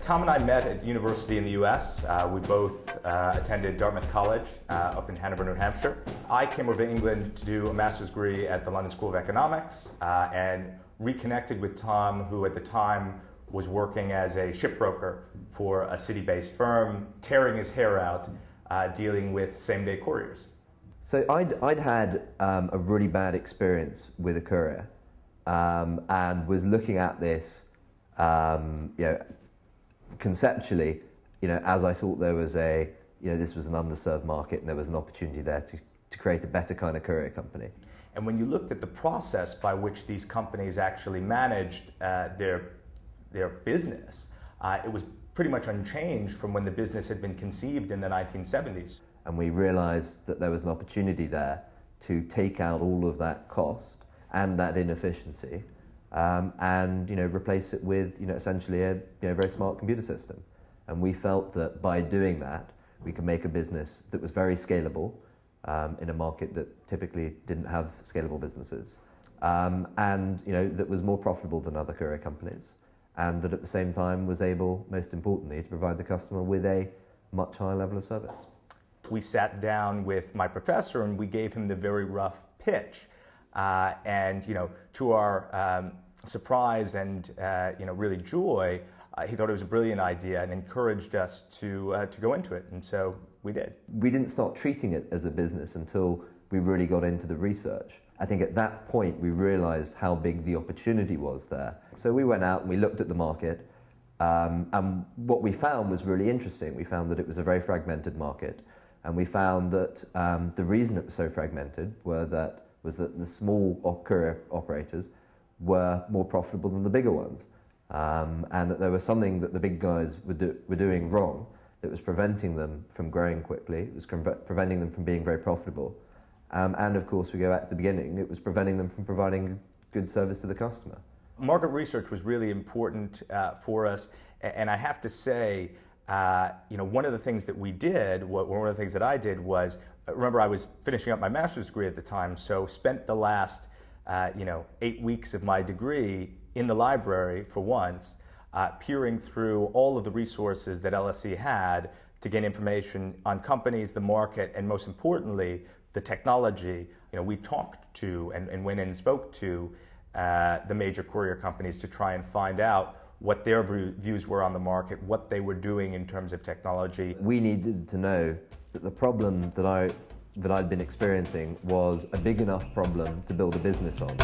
Tom and I met at university in the US. We both attended Dartmouth College up in Hanover, New Hampshire. I came over to England to do a master's degree at the London School of Economics and reconnected with Tom, who at the time was working as a shipbroker for a city-based firm, tearing his hair out, dealing with same-day couriers. So I'd had a really bad experience with a courier and was looking at this, conceptually, as I thought there was this was an underserved market and there was an opportunity there to create a better kind of courier company. And when you looked at the process by which these companies actually managed their business, it was pretty much unchanged from when the business had been conceived in the 1970s. And we realized that there was an opportunity there to take out all of that cost and that inefficiency and replace it with essentially a very smart computer system. And we felt that by doing that, we could make a business that was very scalable in a market that typically didn't have scalable businesses, and that was more profitable than other courier companies, and that at the same time was able, most importantly, to provide the customer with a much higher level of service. We sat down with my professor and we gave him the very rough pitch, and to our surprise and really joy, he thought it was a brilliant idea and encouraged us to go into it, and so we did. We didn't start treating it as a business until we really got into the research. I think at that point we realized how big the opportunity was there. So we went out and we looked at the market, and what we found was really interesting. We found that it was a very fragmented market, and we found that the reason it was so fragmented was that the small courier operators were more profitable than the bigger ones, and that there was something that the big guys were doing wrong that was preventing them from growing quickly. It was preventing them from being very profitable. And of course, we go back to the beginning, it was preventing them from providing good service to the customer. Market research was really important for us, and I have to say, one of the things that we did, one of the things that I did was, remember I was finishing up my master's degree at the time, so spent the last 8 weeks of my degree in the library for once, peering through all of the resources that LSE had to gain information on companies, the market, and most importantly, the technology. We talked to and went in and spoke to the major courier companies to try and find out what their views were on the market, what they were doing in terms of technology. We needed to know that the problem that I'd been experiencing was a big enough problem to build a business on.